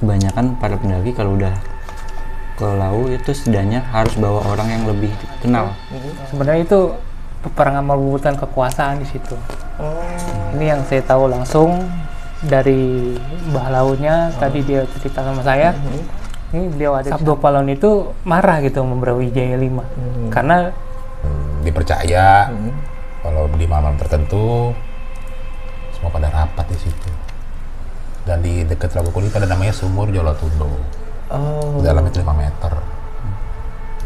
kebanyakan para pendaki kalau udah ke Lawu itu setidaknya harus bawa orang yang lebih kenal. Sebenarnya itu peperangan merebutkan kekuasaan di situ. Ini yang saya tahu langsung dari Mbah Launya. Tadi dia cerita sama saya. Ini beliau ada Sabdo Palon itu marah gitu sama Brawijaya V karena dipercaya kalau di malam tertentu semua pada rapat di situ. Dan di dekat Ragukulit ada namanya Sumur Jolotundo. Dalam itu 5 meter.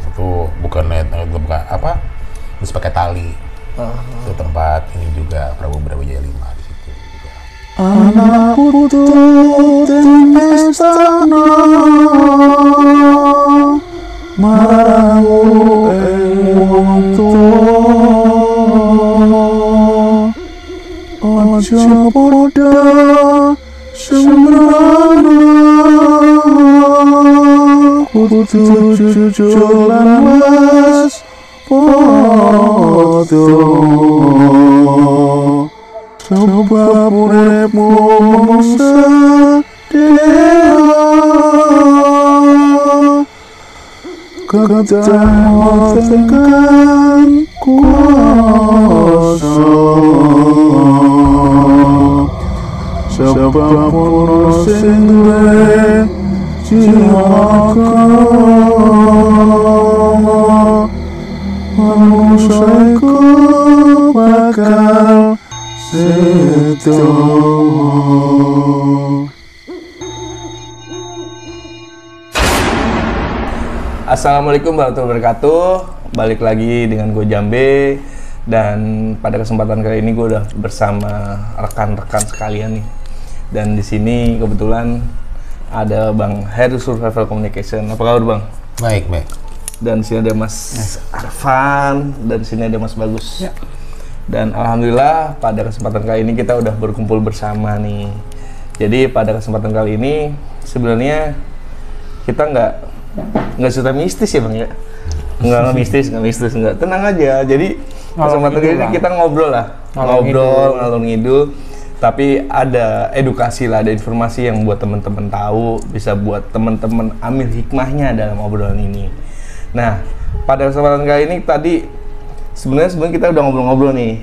Itu bukan apa? Bisa pakai tali. Itu tempat ini juga Prabu Brawijaya V di situ juga. Anak putu dan istana marang wong tuwa aja padha sembrana kudu jujur lan was padha sebab uripmu sedih kedatangan kuasa sebab ono sing duwe jiwa manusia iku bakal sedo. Assalamualaikum warahmatullahi wabarakatuh. Balik lagi dengan gue Jambe. Dan pada kesempatan kali ini gue udah bersama rekan-rekan sekalian nih. Dan di sini kebetulan ada Bang Heru Survival Communication. Apa kabar Bang? Baik. Dan sini ada Mas Arfan. Dan sini ada Mas Bagus. Ya. Dan alhamdulillah pada kesempatan kali ini kita udah berkumpul bersama nih. Jadi pada kesempatan kali ini sebenarnya kita nggak cerita mistis ya Bang ya? Nggak mistis, tenang aja. Jadi kesempatan kali ini kita ngobrol ngalor ngidul, tapi ada edukasi lah, ada informasi yang buat teman-teman tahu, bisa buat teman-teman ambil hikmahnya dalam obrolan ini. Nah, pada kesempatan kali ini tadi sebenarnya kita udah ngobrol-ngobrol nih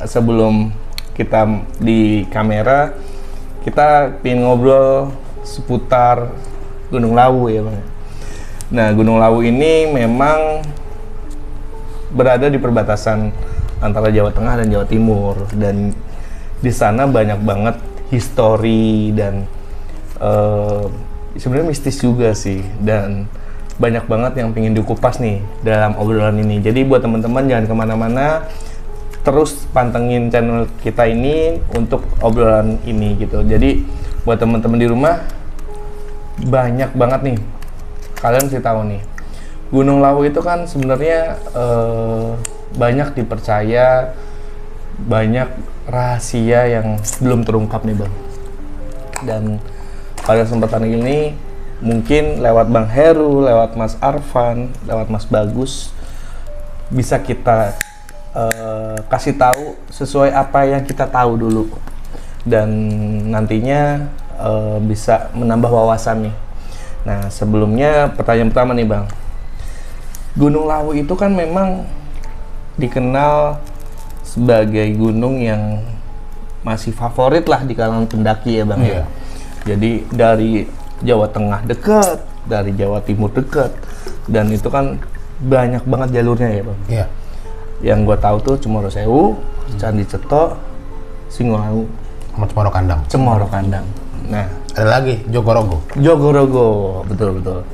sebelum kita di kamera. Kita pengen ngobrol seputar Gunung Lawu ya Bang. Nah, Gunung Lawu ini memang berada di perbatasan antara Jawa Tengah dan Jawa Timur, dan di sana banyak banget histori dan sebenarnya mistis juga sih, dan banyak banget yang pengen dikupas nih dalam obrolan ini. Jadi buat teman-teman jangan kemana-mana, terus pantengin channel kita ini untuk obrolan ini gitu. Jadi buat teman-teman di rumah, banyak banget nih kalian mesti tahu nih, Gunung Lawu itu kan sebenarnya banyak dipercaya, banyak rahasia yang belum terungkap nih Bang. Dan pada kesempatan ini mungkin lewat Bang Heru, lewat Mas Arfan, lewat Mas Bagus, bisa kita kasih tahu sesuai apa yang kita tahu dulu, dan nantinya bisa menambah wawasan nih. Nah, sebelumnya pertanyaan pertama nih Bang, Gunung Lawu itu kan memang dikenal sebagai gunung yang masih favorit lah di kalangan pendaki ya Bang ya. Jadi dari Jawa Tengah dekat, dari Jawa Timur dekat, dan itu kan banyak banget jalurnya ya Bang. Iya. Yang gue tahu tuh Cemoro Sewu, Candi Ceto, Singolawu, Sama Cemoro Kandang. Cemoro Kandang. Nah, Ada lagi Jogorogo. betul.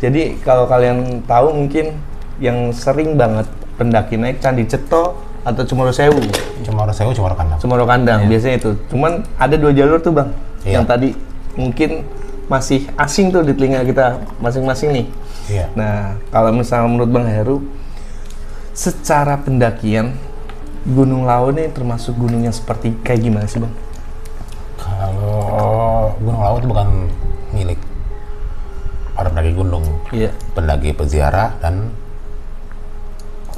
Jadi kalau kalian tahu mungkin yang sering banget pendaki naik Candi Ceto atau Cemoro Sewu. Cemoro Sewu, Cemoro Kandang. Cemoro Kandang biasanya itu. Cuman ada 2 jalur tuh Bang. Iya. Yang tadi mungkin masih asing tuh di telinga kita masing-masing nih. Iya. Nah, kalau misalnya menurut Bang Heru, secara pendakian Gunung Lawu ini termasuk gunung yang seperti kayak gimana sih Bang? Kalau Gunung Lawu itu bukan milik para pendaki gunung, Iya. pendaki peziarah dan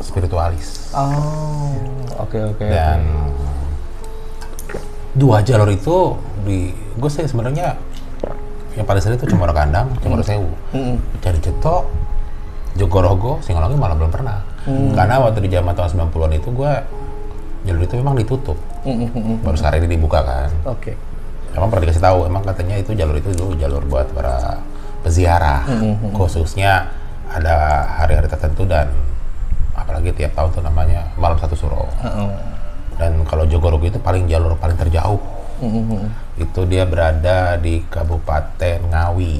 spiritualis. Oh, oke. Dan 2 jalur itu gue sih sebenarnya yang paling sering itu Cemoro Kandang, Cemoro Sewu. Candi Ceto, Jogorogo, Singolangit malah belum pernah. Karena waktu di zaman tahun 90-an itu jalur itu memang ditutup. Baru sekarang ini dibuka kan. Oke. Emang pernah dikasih tahu, emang katanya itu jalur itu dulu jalur buat para peziarah. Khususnya ada hari-hari tertentu dan apalagi tiap tahun tuh namanya Malam Satu Suro. Dan kalau Jogorogo itu jalur paling terjauh. Itu dia berada di Kabupaten Ngawi.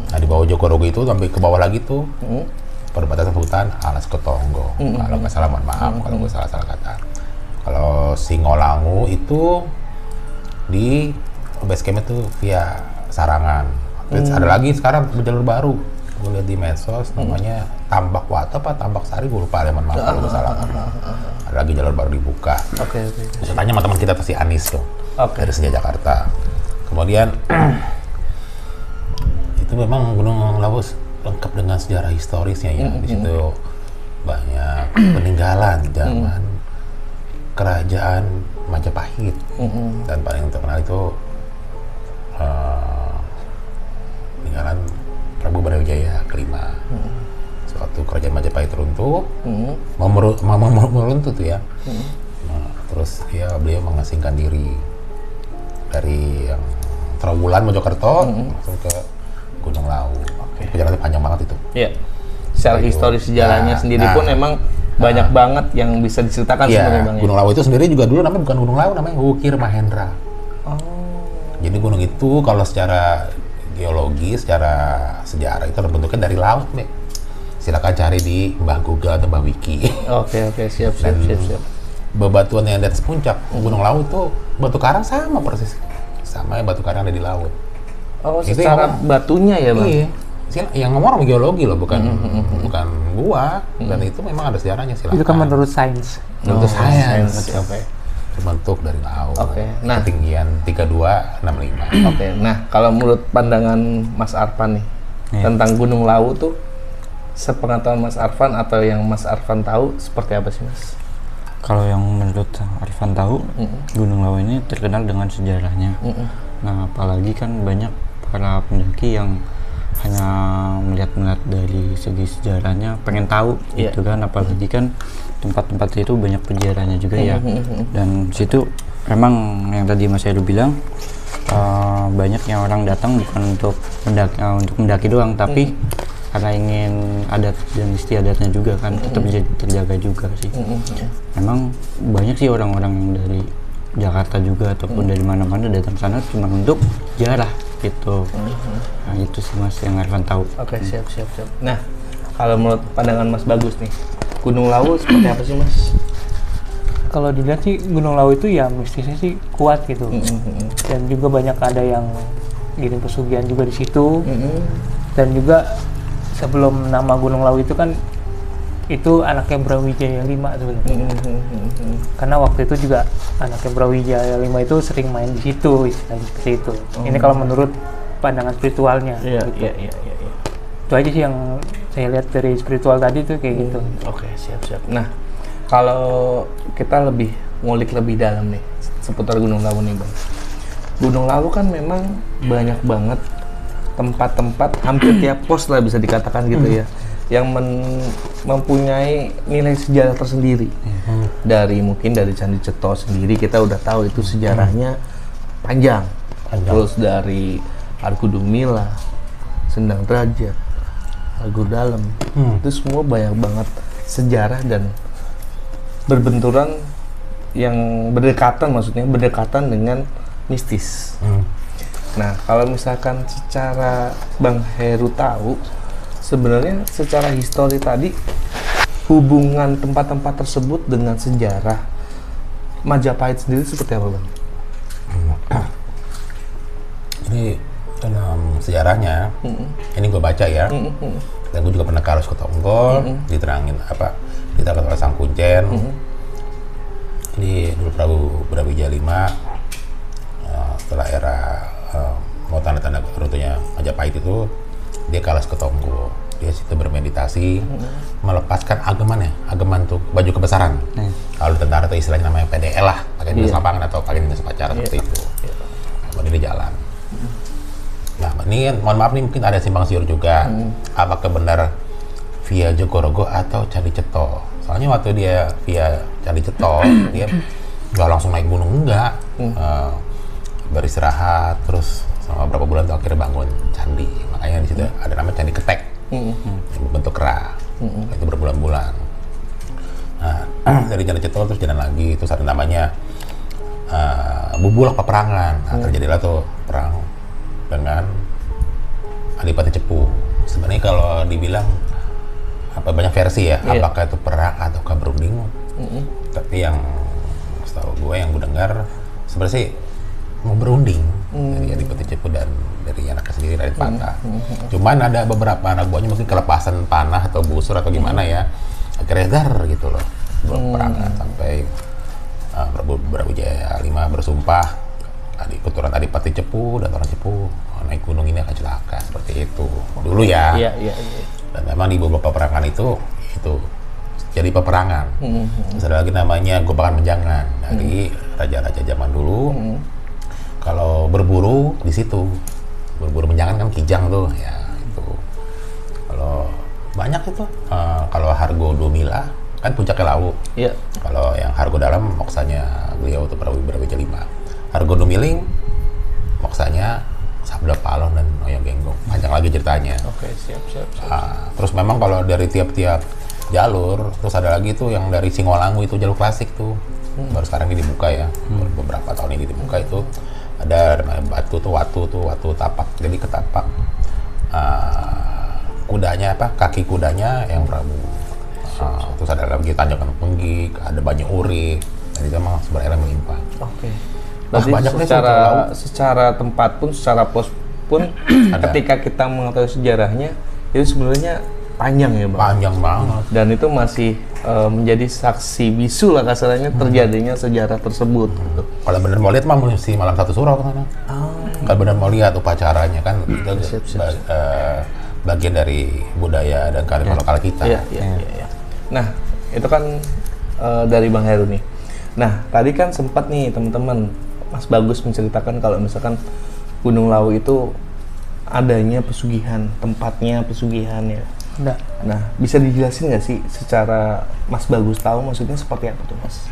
Nah di bawah Jogorogo itu sampai ke bawah lagi tuh perbatasan hutan Alas Ketonggo. Kalau nggak salah, mohon maaf kalau nggak salah kata. Kalau Singolangu itu di base camp itu via Sarangan. Ada lagi sekarang jalur baru. Gue lihat di medsos namanya Tambak Wata apa Tambak Sari, gue lupa, mohon maaf kalau nggak salah. Ada lagi jalur baru dibuka. Oke. Bisa tanya sama teman kita tuh si Anis tuh. Dari Senja Jakarta. Kemudian itu memang Gunung Lawu lengkap dengan sejarah historisnya ya. Di situ banyak peninggalan zaman kerajaan Majapahit. Dan paling terkenal itu peninggalan Prabu Brawijaya kelima. Suatu kerajaan Majapahit runtuh, meruntuh tuh ya. Nah, terus beliau mengasingkan diri dari yang Trawulan Mojokerto langsung ke Gunung Lawu. Perjalanannya panjang banget itu. Iya. Secara historis sejarahnya sendiri pun emang banyak banget yang bisa diceritakan sebenarnya Bang. Gunung Lawu itu sendiri juga dulu namanya bukan Gunung Lawu, namanya Wukir Mahendra. Jadi gunung itu kalau secara geologi, secara sejarah itu bentuknya dari laut, Mek. Silakan cari di Mbah Google atau Mbah Wiki. Oke, siap. Bebatuan yang di atas puncak Gunung Lawu itu batu karang sama persis, sama batu karang ada di laut. Itu secara batunya ya Bang? Iya. Yang ngomong orang geologi loh, bukan gua. Dan itu memang ada sejarahnya, silakan. Itu kan menurut sains. Menurut sains. Oke. Terbentuk dari laut. Nah, ketinggian 3265. Oke. Nah, kalau menurut pandangan Mas Arfan nih tentang Gunung Lawu tuh, sepengetahuan Mas Arfan atau yang Mas Arfan tahu seperti apa sih Mas? Kalau yang menurut Arfan tahu, Gunung Lawu ini terkenal dengan sejarahnya. Nah, apalagi kan banyak para pendaki yang hanya melihat dari segi sejarahnya, pengen tahu gitu kan. Apalagi kan tempat-tempat itu banyak peziarahnya juga ya. Dan situ memang yang tadi Mas Heru bilang, banyak yang orang datang bukan untuk mendaki doang, tapi karena ingin adat dan istiadatnya juga kan tetap terjaga juga sih. Memang banyak sih orang-orang yang dari Jakarta juga ataupun dari mana-mana datang sana cuma untuk ziarah gitu. Nah itu sih Mas yang Arfan tahu. Oke, siap. Nah, kalau menurut pandangan Mas Bagus nih, Gunung Lawu seperti apa sih Mas? Kalau dilihat sih Gunung Lawu itu ya mistisnya sih kuat gitu. Dan juga banyak ada yang giring pesugihan juga di situ. Dan juga sebelum nama Gunung Lawu itu kan itu anaknya Brawijaya 5 sebenarnya. Karena waktu itu juga anaknya Brawijaya 5 itu sering main di situ, istilahnya seperti itu. Ini kalau menurut pandangan spiritualnya. Iya. Itu aja sih yang saya lihat dari spiritual tadi tuh kayak gitu. Oke, siap. Nah, kalau kita lebih ngulik lebih dalam nih seputar Gunung Lawu nih Bang. Gunung Lawu kan memang banyak banget tempat-tempat, hampir tiap pos lah bisa dikatakan gitu ya, yang mempunyai nilai sejarah tersendiri. Dari Candi Ceto sendiri kita udah tahu itu sejarahnya panjang. Terus dari Argudung Mila, Sendang Derajat, Argo Dalam, itu semua banyak banget sejarah dan berbenturan yang berdekatan dengan mistis. Nah, kalau misalkan secara Bang Heru tahu, sebenarnya secara histori tadi, hubungan tempat-tempat tersebut dengan sejarah Majapahit sendiri seperti apa Bang? Ini dalam sejarahnya, ini gue baca ya, dan gue juga pernah ke Alas Ketonggo, diterangin oleh Sang Kuncen. Ini dulu Prabu Brawijaya 5, setelah era mau tanda-tanda runtuhnya Majapahit itu, dia ke Alas Ketonggo. Dia situ bermeditasi, melepaskan ageman tuh baju kebesaran. Kalau tentara itu istilahnya namanya PDL lah, pakai dinas lapangan atau pakai dinas upacara seperti itu. Kemudian dia jalan. Nah, ini mohon maaf nih mungkin ada simpang siur juga. Apakah benar via Jogorogo atau Candi Ceto? Soalnya waktu dia via Candi Ceto, dia nggak langsung naik gunung, enggak. Beristirahat, terus selama beberapa bulan tuh akhirnya bangun candi. Makanya di situ ada nama Candi Ketek, yang berbentuk kera. Itu berbulan-bulan. Nah, dari Candi Ceto terus jalan lagi, terus ada namanya Bubulak Peperangan. Nah, terjadilah tuh perang dengan Adipati Cepu. Sebenarnya kalau dibilang banyak versi ya, apakah itu perang ataukah berunding. Tapi yang setahu gue yang gue dengar sebenarnya sih mau berunding dari Adipati Cepu dan dari anaknya sendiri dari Patah. Cuman ada beberapa anak buahnya mungkin kelepasan panah atau busur atau gimana ya, akhirnya dar gitu loh berperangan sampai Brawijaya V bersumpah keturunan Adipati Cepu dan orang Cepu naik gunung ini akan celaka, seperti itu dulu ya. Dan memang di beberapa peperangan itu jadi peperangan. Terus ada lagi namanya Gobakan Menjangan dari raja-raja zaman dulu. Kalau berburu di situ, berburu menjangan kan Kijang tuh ya itu. Kalau banyak itu, kalau Hargo Dumila kan puncaknya Lawu. Kalau yang Hargo Dalam moksanya beliau itu Brawijaya V. Hargo Dumiling moksanya Sabda Palon dan Oyong Genggong. Panjang lagi ceritanya. Siap. Terus memang kalau dari tiap-tiap jalur, terus ada lagi tuh yang dari Singolangu itu jalur klasik tuh. Baru sekarang ini dibuka ya. Baru beberapa tahun ini dibuka itu. Ada namanya Watu Tapak. Jadi ketapak kudanya kaki kudanya yang Prabu. Terus ada lagi Tanjakan Penggik, ada Banyu Urip. Dan itu memang sebenarnya melimpah. Berarti banyak secara tempat pun, secara pos pun ketika kita mengetahui sejarahnya itu sebenarnya panjang ya Bang? Panjang banget. Dan itu masih menjadi saksi bisu lah kasarnya terjadinya sejarah tersebut gitu. Kalau benar mau lihat mah mesti malam satu surau ke sana. Kalau benar mau lihat upacaranya kan itu bagian dari budaya dan kearifan lokal kita. Nah, itu kan dari Bang Heru nih. Nah, tadi kan sempat nih teman-teman Mas Bagus menceritakan kalau misalkan Gunung Lawu itu adanya pesugihan, tempatnya pesugihan ya. Nah, bisa dijelasin nggak sih secara Mas Bagus tahu maksudnya seperti apa tuh Mas?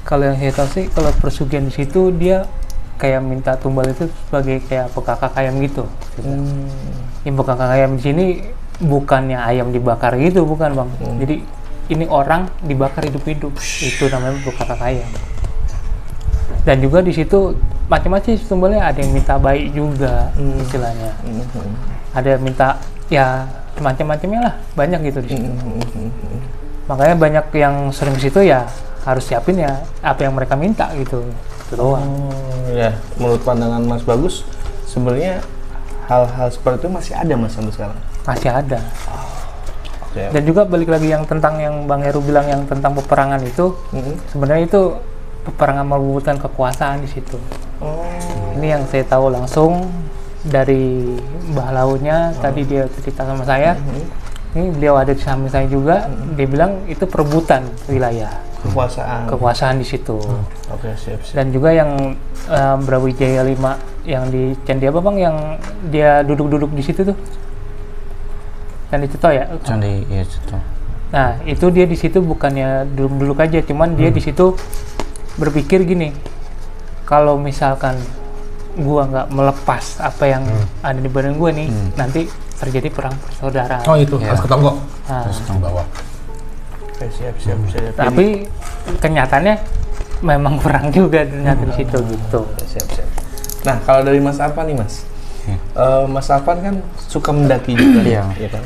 Kalau yang saya tahu sih, kalau pesugihan di situ dia kayak minta tumbal itu sebagai kayak pekakak ayam gitu. Yang pekakak ayam di sini bukannya ayam dibakar gitu, bukan Bang. Jadi ini orang dibakar hidup-hidup, itu namanya pekakak ayam. Dan juga di situ macam-macam tumbalnya, ada yang minta baik juga istilahnya. Ada yang minta ya macam-macamnya lah, banyak gitu di situ. Makanya banyak yang sering ke situ ya harus siapin ya apa yang mereka minta gitu. Itu doang. Ya, menurut pandangan Mas Bagus sebenarnya hal-hal seperti itu masih ada Mas sampai sekarang? Masih ada. Dan juga balik lagi yang tentang yang Bang Heru bilang yang tentang peperangan itu, sebenarnya itu peperangan merebutkan kekuasaan di situ. Ini yang saya tahu langsung dari Mbah Launya. Tadi dia cerita sama saya. Ini beliau ada di samping saya juga. Dia bilang itu perebutan wilayah. Kekuasaan di situ. Siap. Dan juga yang Brawijaya V yang di Candi apa Bang, yang dia duduk-duduk di situ tuh. Candi Ceto ya? Candi Ceto. Nah, itu dia di situ bukannya duduk-duduk aja, cuman dia di situ berpikir gini, kalau misalkan gua nggak melepas apa yang ada di badan gua nih, nanti terjadi perang persaudaraan. Oh itu, harus ke Tonggok. Harus ke bawah. Siap. Tapi kenyataannya memang perang juga ternyata di situ gitu. Siap. Nah, kalau dari Mas Arfan nih Mas, Mas Arfan kan suka mendaki juga, ya kan?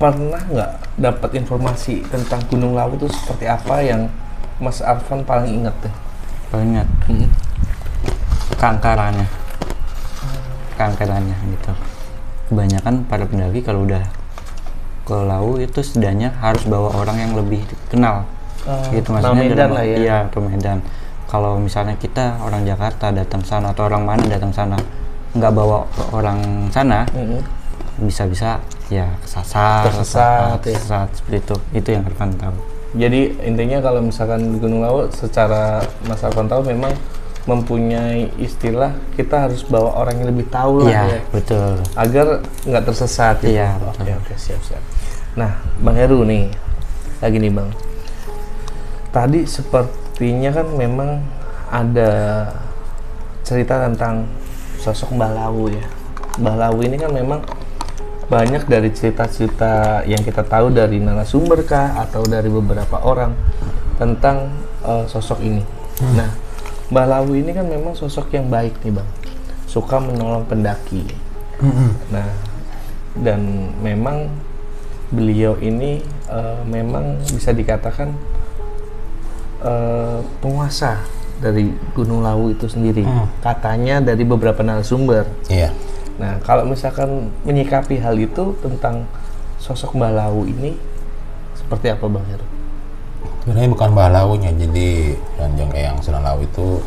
Pernah nggak dapat informasi tentang Gunung Lawu itu seperti apa yang Mas Arfan paling ingat deh? Paling ingat keangkerannya gitu. Kebanyakan para pendaki kalau udah ke Lawu itu setidaknya harus bawa orang yang lebih kenal. Gitu maksudnya Medan lah ya. Iya, ke Medan. Kalau misalnya kita orang Jakarta datang sana atau orang mana datang sana nggak bawa orang sana, bisa-bisa ya kesasar seperti itu yang Arfan tahu. Jadi intinya kalau misalkan di Gunung Lawu secara Mas Arfan tahu memang mempunyai istilah kita harus bawa orang yang lebih tahu lah Iya, ya, betul. agar nggak tersesat gitu. Iya, betul. Oke, siap. Nah, Bang Heru nih, lagi nih Bang. Tadi sepertinya kan memang ada cerita tentang sosok Mbah Lawu ya. Mbah Lawu ini kan memang banyak dari cerita-cerita yang kita tahu dari narasumber kah atau dari beberapa orang tentang sosok ini. Nah, Mbah Lawu ini kan memang sosok yang baik nih Bang, suka menolong pendaki. Nah, dan memang beliau ini memang bisa dikatakan penguasa dari Gunung Lawu itu sendiri. Katanya dari beberapa narasumber. Iya. Nah, kalau misalkan menyikapi hal itu tentang sosok Mbah Lawu ini, seperti apa Bang Heru? Sebenarnya bukan Mbah Lawunya, jadi Kanjeng Eyang Sunan Lawu itu,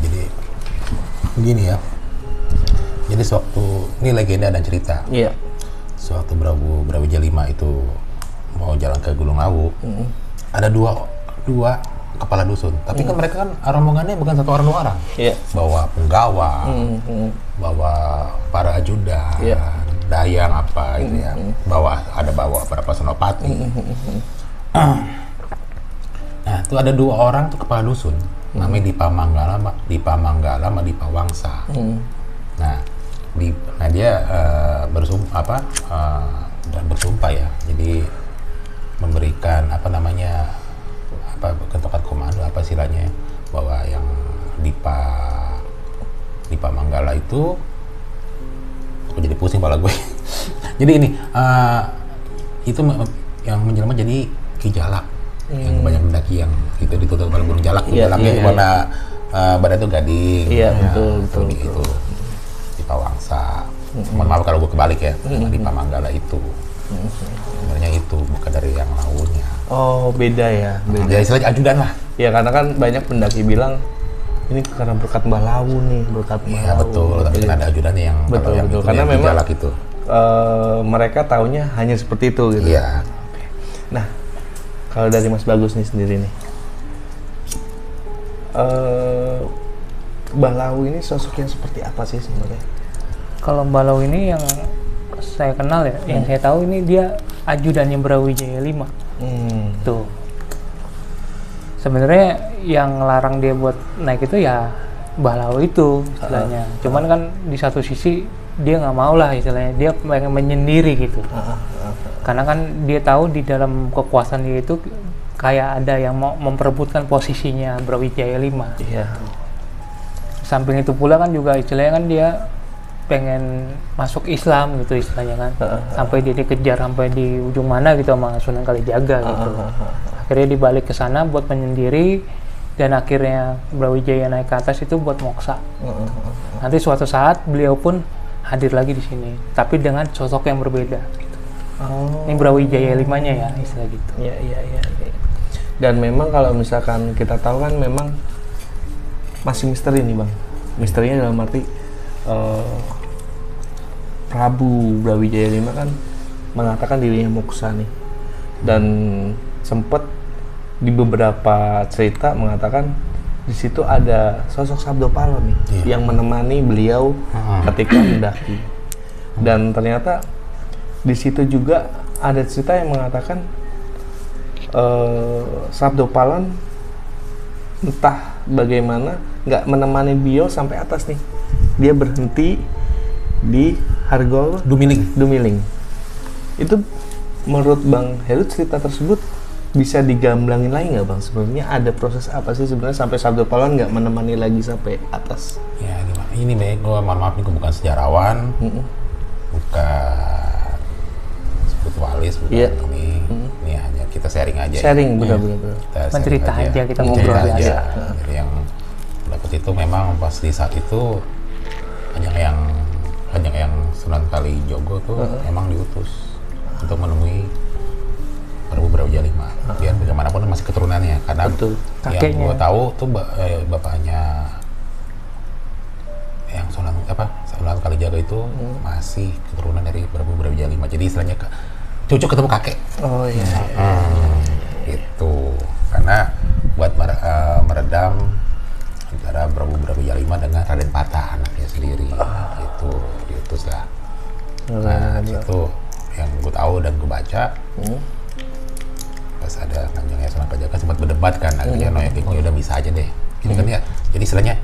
jadi begini ya. Jadi sewaktu, ini legenda dan cerita. Iya. Sewaktu Brawijaya V itu mau jalan ke Gunung Lawu, ada dua kepala dusun. Tapi kan mereka kan rombongannya bukan satu orang dua orang. Iya. Bawa penggawa, bawa para ajudan, dayang apa gitu ya. Bawa berapa senopati. Nah, itu ada dua orang tuh kepala dusun. Namanya Dipa Manggala sama Dipa Wangsa. Nah, dia bersumpah ya. Jadi memberikan bentukan komando apa istilahnya, bahwa yang Dipa Manggala itu, aku jadi pusing kepala gue. Jadi ini itu yang menjelma jadi Ki Jalak, yang banyak mendaki yang itu ditutup pada Gunung Jalak. Jalaknya warna badan itu gading. Iya, betul. Itu Dipa Wangsa. Mohon maaf kalau gue kebalik ya. Dipa Manggala itu sebenarnya itu bukan dari yang Lawunya. Oh, beda ya. Jadi istilahnya ajudan lah. Ya, karena kan banyak pendaki bilang ini karena berkat Mbah Lawu nih, berkat Mbah Iya Lawu. betul, tapi kan ada ajudannya yang Betul. itu, Karena yang memang Jalak itu. Mereka taunya hanya seperti itu gitu. Iya. Nah, kalau dari Mas Bagus nih sendiri nih, Mbah Lawu ini sosok yang seperti apa sih sebenarnya? Kalau Mbah Lawu ini yang saya kenal ya, yang saya tahu ini dia ajudannya Brawijaya V. Tuh. Sebenarnya yang larang dia buat naik itu ya Mbah Lawu itu istilahnya. Cuman kan di satu sisi dia nggak mau lah istilahnya, dia pengen menyendiri gitu. Karena kan dia tahu di dalam kekuasaan dia itu kayak ada yang mau memperebutkan posisinya Brawijaya V. Iya. Samping itu pula kan juga istilahnya kan dia pengen masuk Islam gitu istilahnya kan. Sampai dia dikejar sampai di ujung mana gitu sama Sunan Kalijaga gitu. Akhirnya dibalik ke sana buat menyendiri, dan akhirnya Brawijaya naik ke atas itu buat moksa. Nanti suatu saat beliau pun hadir lagi di sini, tapi dengan sosok yang berbeda gitu. Ini Brawijaya V-nya ya istilah gitu. Iya. Dan memang kalau misalkan kita tahu kan memang masih misteri nih Bang. Misterinya dalam arti Prabu Brawijaya V kan mengatakan dirinya moksa nih, dan sempat di beberapa cerita mengatakan di situ ada sosok Sabdo Palo nih yang menemani beliau ketika mendaki. Dan ternyata di situ juga ada cerita yang mengatakan Sabdo Palon entah bagaimana nggak menemani beliau sampai atas nih. Dia berhenti di Hargol Dumiling. Itu menurut Bang Heru cerita tersebut bisa digamblangin lagi nggak Bang? Sebenarnya ada proses apa sih sebenarnya sampai Sabdo Palon nggak menemani lagi sampai atas? Ya gimana? Ini baik, gue mohon maaf nih, gue bukan sejarawan, bukan spiritualis, bukan ini hanya kita sharing aja. Sharing benar-benar. Mencerita aja, kita ngobrol aja. Jadi yang dapat itu memang pas di saat itu Kanjeng yang Sunan Kalijogo tuh memang diutus untuk menemui Prabu Brawijaya V. Biar bagaimanapun masih keturunannya, karena yang gue tahu tuh bapaknya yang Sunan Kalijaga itu masih keturunan dari Prabu Brawijaya V. Jadi istilahnya cucu ketemu kakek. Oh iya. Gitu. Karena buat meredam antara Brawijaya V dengan Raden Patah anaknya sendiri gitu diutus lah. Nah itu yang gue tahu dan gue baca pas ada Kanjeng Sunan Kalijaga sempat berdebat kan akhirnya Noya Kingkong ya udah bisa aja deh ini kan ya jadi istilahnya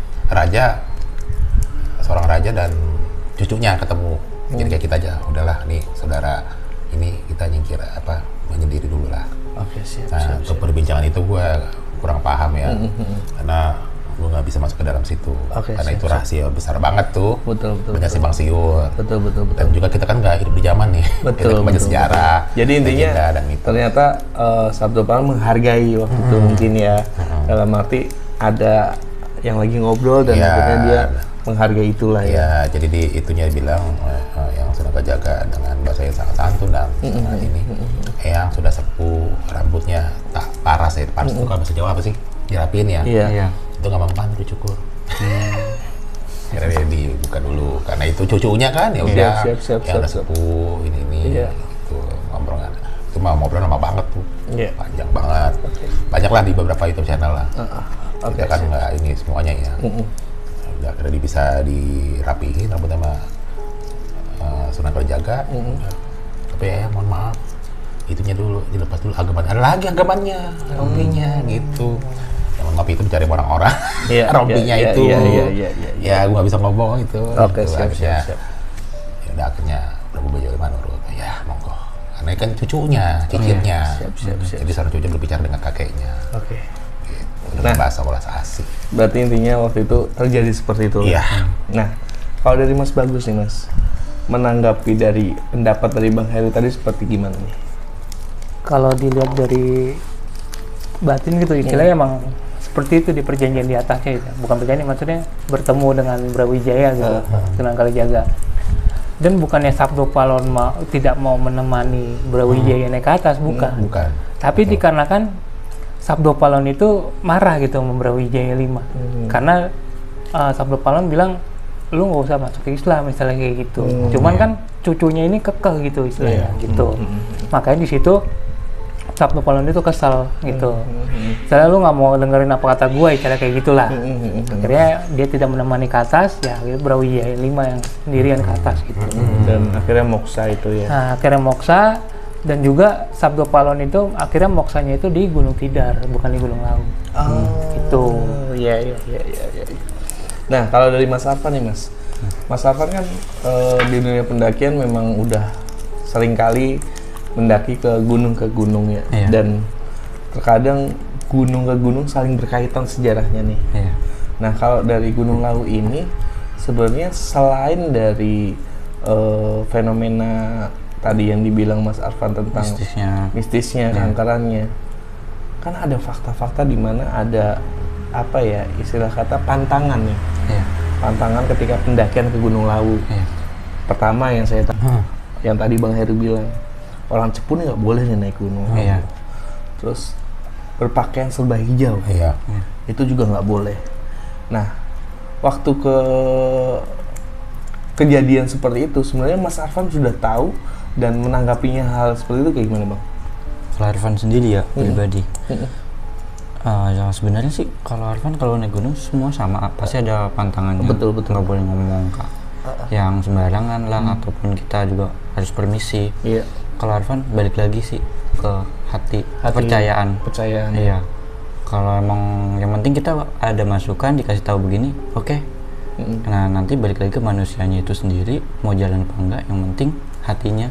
seorang raja dan cucunya ketemu jadi kayak kita aja udahlah nih saudara ini kita nyingkir menyendiri dulu lah. Oke, siap. Nah, untuk perbincangan itu gue kurang paham ya, karena gue nggak bisa masuk ke dalam situ, karena itu rahasia besar banget tuh, banyak simpang siur, betul. Dan juga kita kan nggak hidup di zaman nih, kita baca sejarah. Jadi intinya ternyata Sabdo Palang menghargai waktu itu mungkin ya, dalam arti ada yang lagi ngobrol dan akhirnya dia menghargai itulah ya. Jadi itunya bilang yang Sunan Kalijaga dengan bahasa yang sangat santun dan ini, yang sudah sepuh rambutnya tak paras ya, paras itu kalau bahasa Jawa apa sih? Dirapin ya. Iya. Itu nggak mempan udah cukur. Akhirnya dia dibuka dulu karena itu cucunya kan ya udah yang udah sepuh ini gitu ngobrol kan. Itu mah ngobrol lama banget tuh, panjang banget. Banyak lah di beberapa YouTube channel lah. Kita kan nggak ini semuanya ya. Udah akhirnya bisa dirapihin rambut sama Sunan Kalijaga. Tapi ya mohon maaf itunya dulu dilepas dulu agaman ada lagi agamannya rompinya gitu. Yang maaf itu mencari orang-orang rompinya itu. Ya gue nggak bisa ngomong itu. Oke, siap. Ya udah akhirnya Brawijaya V nurut. Ya monggo. Karena kan cucunya, cicitnya. Siap. Jadi seorang cucunya berbicara dengan kakeknya. Oke. Dengan bahasa Welas Asih. Berarti intinya waktu itu terjadi seperti itu. Iya. Nah, kalau dari Mas Bagus nih Mas, menanggapi dari pendapat dari Bang Heru tadi seperti gimana nih? Kalau dilihat dari batin gitu istilahnya emang seperti itu di perjanjian di atasnya itu. Bukan perjanjian maksudnya bertemu dengan Brawijaya gitu, Sunan Kalijaga. Dan bukannya Sabdo Palon tidak mau menemani Brawijaya naik ke atas, bukan. Tapi dikarenakan Sabdo Palon itu marah gitu sama Brawijaya V. Karena Sabdo Palon bilang, lu nggak usah masuk ke Islam, misalnya kayak gitu. Cuman kan cucunya ini kekeh gitu istilahnya gitu. Makanya di situ Sabdo Palon itu kesal gitu. Misalnya lu nggak mau dengerin apa kata gue, cara kayak gitulah. Akhirnya dia tidak menemani ke atas, ya Brawijaya V yang sendirian ke atas gitu. Dan akhirnya moksa itu ya. Nah, akhirnya moksa. Dan juga Sabdo Palon itu akhirnya moksanya itu di Gunung Tidar, bukan di Gunung Lawu. Itu. Iya. Nah, kalau dari Mas Arfan nih Mas. Mas Arfan kan di dunia pendakian memang udah seringkali mendaki ke gunung ya. Dan terkadang gunung ke gunung saling berkaitan sejarahnya nih. Nah, kalau dari Gunung Lawu ini sebenarnya selain dari fenomena tadi yang dibilang Mas Arfan tentang mistisnya keangkerannya, kan ada fakta-fakta di mana ada apa ya istilah kata pantangan nih, pantangan ketika pendakian ke Gunung Lawu. Pertama yang saya tahu, yang tadi Bang Heru bilang orang Cepu nggak boleh nih naik gunung. Terus berpakaian serba hijau, itu juga nggak boleh. Nah, waktu kejadian seperti itu sebenarnya Mas Arfan sudah tahu dan menanggapinya hal seperti itu kayak gimana Bang? Kalau Arfan sendiri ya pribadi, yang sebenarnya sih kalau Arfan kalau naik gunung semua sama, pasti ada pantangannya. Betul. Nggak boleh ngomong yang sembarangan lah, ataupun kita juga harus permisi. Kalau Arfan balik lagi sih ke hati kepercayaan. Iya. Kalau emang yang penting kita ada masukan dikasih tahu begini, oke. Nah nanti balik lagi ke manusianya itu sendiri mau jalan apa enggak, yang penting hatinya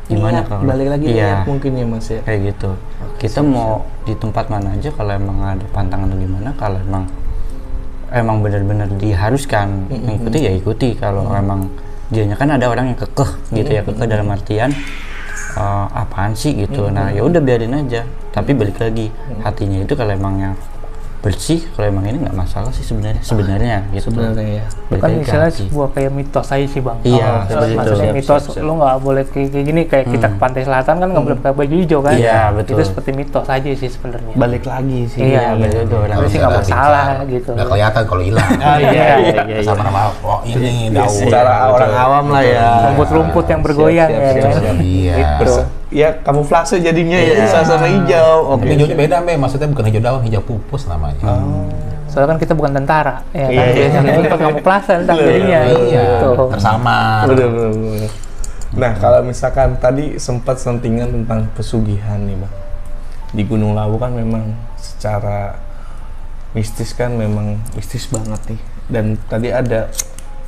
gimana. Kalau balik lagi mungkin ya Mas ya kayak gitu. Kita mau di tempat mana aja, kalau emang ada pantangan atau gimana, kalau emang benar-benar diharuskan mengikuti ya ikuti. Kalau emang dianya kan ada orang yang kekeh gitu ya, kekeh dalam artian apaan sih gitu. Nah ya udah biarin aja, tapi balik lagi hatinya itu kalau emangnya bersih, kalau emang ini nggak masalah sih sebenarnya gitu. Sebenarnya ya. Kan istilahnya sebuah kayak mitos aja sih Bang. Iya, maksudnya mitos lo nggak boleh kayak gini, kayak kita ke pantai selatan kan nggak boleh pakai baju hijau kan. Iya, betul. Itu seperti mitos aja sih sebenarnya. Balik lagi sih. Iya, gitu. Tapi sih nggak masalah gitu. Nggak kelihatan kalau hilang. Iya. Sama-sama ini daun. Secara orang awam lah ya. Rumput-rumput yang bergoyang ya. Iya. Ya kamuflase jadinya ya suasana hijau. Tapi hijaunya beda maksudnya bukan hijau daun, hijau pupus namanya. Soalnya kan kita bukan tentara, ya kan? Iya. Biasanya kita kamuflase tentang dirinya. Iya, Gitu. tersamar. Bener. Nah, kalau misalkan tadi sempat sentingan tentang pesugihan nih, Bang. Di Gunung Lawu kan memang secara mistis kan memang mistis banget nih. Dan tadi ada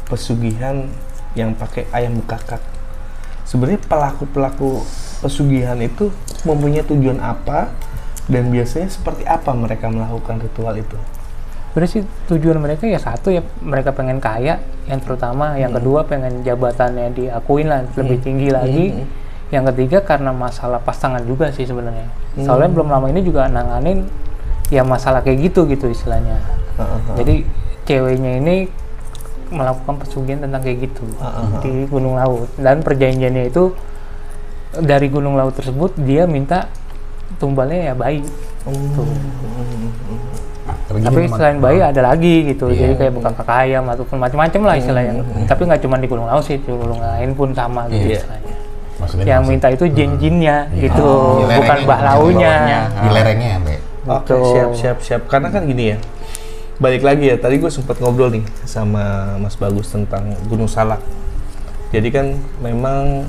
pesugihan yang pakai ayam bekakak. Sebenarnya pelaku-pelaku pesugihan itu mempunyai tujuan apa dan biasanya seperti apa mereka melakukan ritual itu? Sebenarnya sih tujuan mereka ya satu ya mereka pengen kaya, yang terutama, yang kedua pengen jabatannya diakuin lah lebih tinggi lagi. Yang ketiga karena masalah pasangan juga sih sebenarnya. Soalnya belum lama ini juga nanganin ya masalah kayak gitu istilahnya. Jadi ceweknya ini melakukan pesugihan tentang kayak gitu di Gunung Lawu, dan perjanjiannya itu dari Gunung Lawu tersebut dia minta tumbalnya ya bayi. Tuh. Tapi selain bayi ada lagi gitu, jadi kayak bekakak ayam ataupun macam-macam lah istilahnya. Tapi nggak cuma di Gunung Lawu sih, di gunung lain pun sama gitu istilahnya. Maksudnya Yang minta itu jin-jinnya gitu, Di lerengnya, bukan mbah launya. Di lerengnya ya, Mbak. Oke, siap. Karena kan gini ya, balik lagi ya, tadi gue sempat ngobrol nih sama Mas Bagus tentang Gunung Salak. Jadi kan memang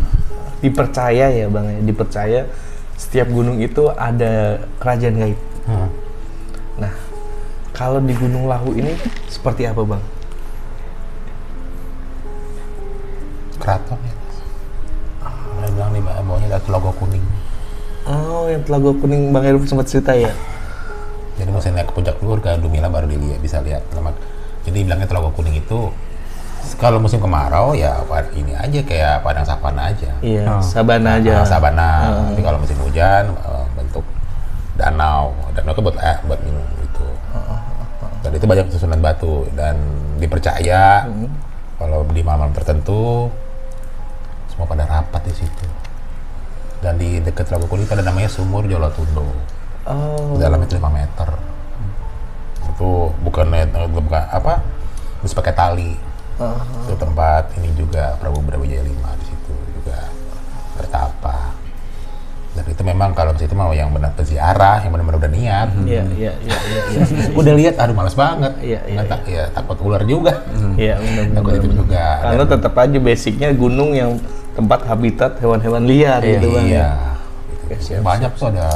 dipercaya ya Bang ya, dipercaya setiap gunung itu ada kerajaan gaib. Nah, kalau di Gunung Lawu ini seperti apa Bang? Keraton ya. Dia bilang di bawahnya ada logo kuning. Oh, yang Telaga Kuning Bang Heru sempat cerita ya? Jadi mesti naik ke puncak dulu ke Dumila baru dilihat, bisa lihat. Jadi bilangnya Telaga Kuning itu kalau musim kemarau ya ini aja kayak padang savana aja. Iya, sabana aja. Sabana. Tapi kalau musim hujan bentuk danau. Danau itu buat minum gitu. Dan itu banyak susunan batu dan dipercaya kalau di malam tertentu semua pada rapat di situ. Dan di dekat Telaga Kuning ada namanya Sumur Jolotundo. Dalamnya itu 5 meter. Itu bukan apa? Bisa pakai tali. Itu tempat ini juga Prabu Brawijaya V di situ juga bertapa. Dan itu memang kalau di situ mau yang benar peziarah, yang benar-benar udah niat. Iya. Udah lihat, aduh malas banget. Iya. Takut ular juga. Iya, benar. Takut itu juga. Karena tetap aja basicnya gunung yang tempat habitat hewan-hewan liar gitu Bang. Iya. Siap, Banyak tuh ada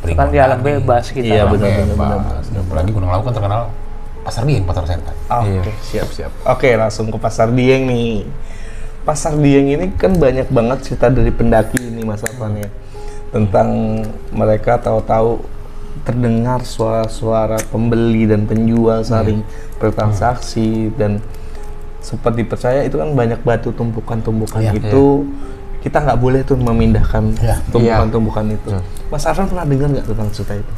Kan di alam bebas kita. Iya, benar. Apalagi Gunung Lawu kan terkenal pasar Dieng, pasar setan. Oke, siap. Oke, langsung ke Pasar Dieng nih. Pasar Dieng ini kan banyak banget cerita dari pendaki ini Mas Arfan ya. Tentang mereka tahu-tahu terdengar suara-suara pembeli dan penjual saling bertransaksi dan sempat dipercaya itu kan banyak batu tumpukan-tumpukan itu. Kita nggak boleh tuh memindahkan tumpukan-tumpukan itu. Mas Arfan pernah dengar nggak tentang cerita itu?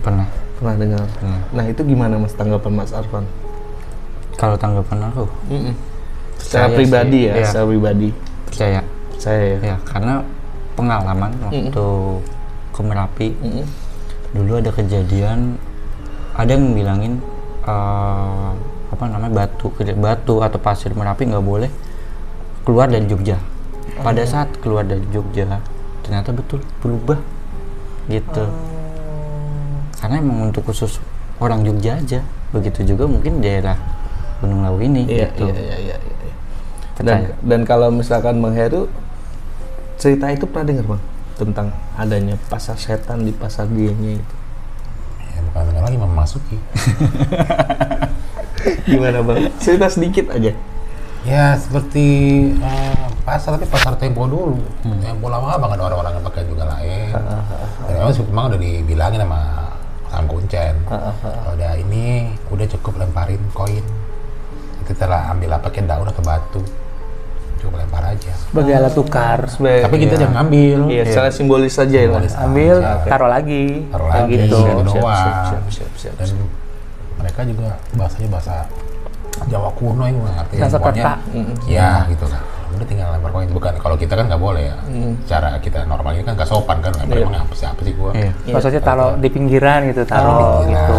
Pernah dengar. Nah itu gimana Mas tanggapan Mas Arfan? Kalau tanggapan aku, Secara pribadi ya, secara pribadi. percaya Saya ya. ya, karena pengalaman waktu ke Merapi dulu ada kejadian, ada yang bilangin batu atau pasir Merapi nggak boleh keluar dari Jogja. Pada saat keluar dari Jogja ternyata betul berubah gitu. Karena emang untuk khusus orang Jogja aja. Begitu juga mungkin daerah Gunung Lawu ini gitu. Iya. Dan kalau misalkan Bang Heru cerita itu pernah dengar Bang tentang adanya pasar setan di Pasar Diengnya itu? Ya bukan dengar lagi, memasuki. Gimana Bang? Cerita sedikit aja. Ya seperti pasar, tapi pasar Tempo dulu. Tempo lama banget ada orang-orang yang pakai juga lain. Dan memang udah dibilangin sama Sang Kuncen. Kalau udah ini udah cukup lemparin koin. Kita lah ambil apa kayak daun atau batu. Cukup lempar aja. Sebagai alat tukar. Tapi kita jangan ambil. Iya, secara simbolis saja ya. Ambil, taruh lagi. Taruh Kayak lagi gitu. Siap. Dan mereka juga bahasanya bahasa Jawa kuno yang nggak ngerti. Bahasa peta. Ya gitu lah. Udah tinggal lempar koin. Bukan kalau kita kan nggak boleh ya. Cara kita normal ini kan nggak sopan kan. Emang apa sih gua? Maksudnya taruh di pinggiran gitu, taruh gitu.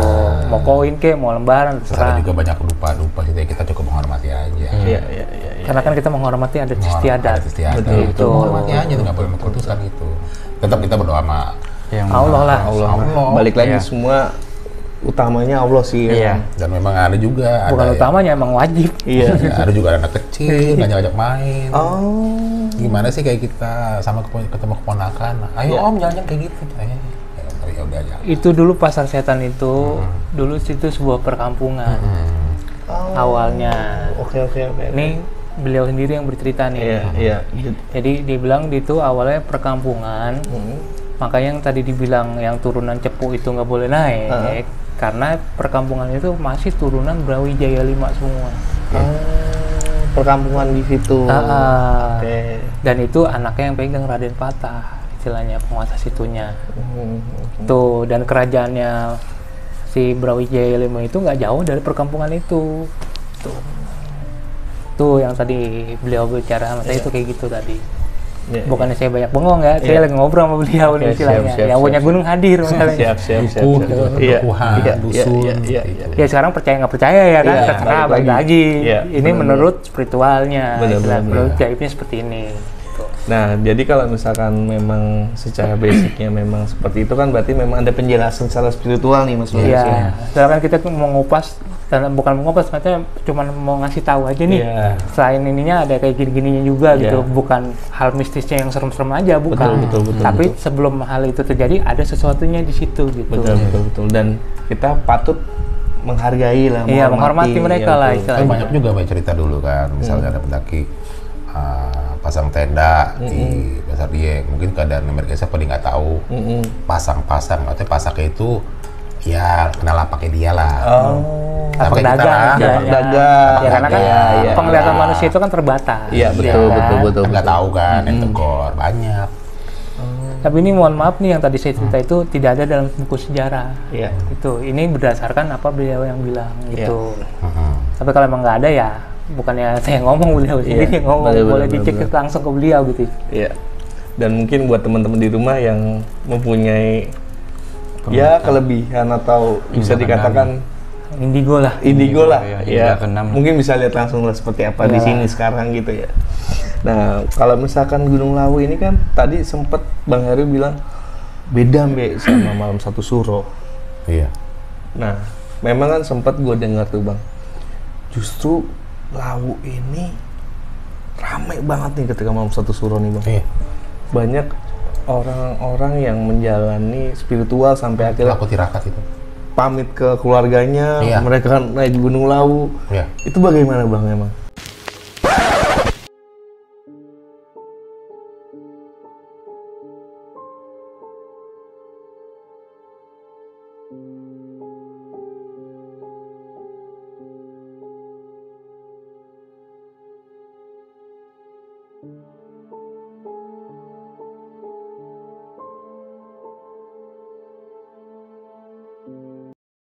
Mau koin kek, mau lembaran, Terus ada terserah. juga banyak lupa sih, kita cukup menghormati aja. Iya. Karena kan kita menghormati adat istiadat. Betul. Itu menghormati aja tuh, nggak boleh mengkultuskan itu. Tetap kita berdoa sama Yang Allah lah. Allah. Balik lagi semua utamanya Allah sih. Iya. Dan memang ada juga Bukan ada utamanya, emang wajib. Iya. ada juga anak kecil ngajak-ngajak main. Oh. Gimana sih kayak kita sama ketemu keponakan, ayo Iya. om jalan kayak gitu. Ya udah jalan. Itu dulu pasar setan itu, dulu situ sebuah perkampungan awalnya. Oke. Ini beliau sendiri yang bercerita nih. Iya. Jadi dibilang itu awalnya perkampungan, makanya yang tadi dibilang yang turunan Cepu itu nggak boleh naik, karena perkampungan itu masih turunan Brawijaya 5 semua. Perkampungan di situ. Oke. Dan itu anaknya yang pegang Raden Patah, istilahnya penguasa situnya. Tuh, dan kerajaannya si Brawijaya 5 itu nggak jauh dari perkampungan itu. Tuh yang tadi beliau bicara sama saya itu kayak gitu tadi. Bukannya saya banyak bengong ya, saya lagi ngobrol sama beliau nih istilahnya. Yang punya gunung hadir misalnya. Siap. Dukuhan, dusun. Iya. Ya sekarang percaya nggak percaya ya kan, Iya, terserah balik balik lagi. lagi. Iya, Ini benar-benar. menurut spiritualnya, Benar-benar. menurut gaibnya seperti ini. Nah, jadi kalau misalkan memang secara basicnya memang seperti itu kan berarti memang ada penjelasan secara spiritual nih Mas Luis. Iya, sekarang kita tuh mau ngupas, dan bukan mau ngupas, maksudnya cuma mau ngasih tahu aja nih. Iya. Selain ininya ada kayak gini-gininya juga Iya. gitu, bukan hal mistisnya yang serem-serem aja, bukan. Betul. Tapi sebelum hal itu terjadi ada sesuatunya di situ gitu. Betul. Dan kita patut menghargai lah, Iya, menghormati mereka lah Kan istilahnya. banyak juga banyak cerita dulu kan, misalnya ada pendaki pasang tenda di Pasar Dieng, mungkin keadaan mereka siapa dia nggak tahu, pasang-pasang, artinya pasaknya itu ya kenal pakai dia lah. Lapak Sampai kita dagang lah, istilahnya. lapak dagang. Ya karena kan Iya. penglihatan manusia itu kan terbatas. Iya, betul. nggak tahu kan, yang tegor banyak. Tapi ini mohon maaf nih yang tadi saya cerita itu tidak ada dalam buku sejarah. Iya. Itu ini berdasarkan apa beliau yang bilang gitu. Mhm. Tapi kalau emang nggak ada ya bukannya saya ngomong, beliau sendiri yang ngomong, benar, boleh benar, dicek benar. langsung ke beliau gitu. Iya. Dan mungkin buat teman-teman di rumah yang mempunyai ya kelebihan atau bisa dikatakan Indigo lah. indigo lah, Iya, ya hingga keenam. mungkin bisa lihat langsung lah seperti apa di Iya. sini sekarang gitu ya. Nah, kalau misalkan Gunung Lawu ini kan tadi sempet Bang Heru bilang beda sama Malam Satu Suro. Iya. Nah, memang kan sempet gue dengar tuh Bang, justru Lawu ini rame banget nih ketika Malam Satu Suro nih Bang. Iya. Banyak orang-orang yang menjalani spiritual sampai akhirnya Aku tirakat itu. pamit ke keluarganya, Iya. mereka naik Gunung Lawu. Iya. Itu bagaimana Bang emang?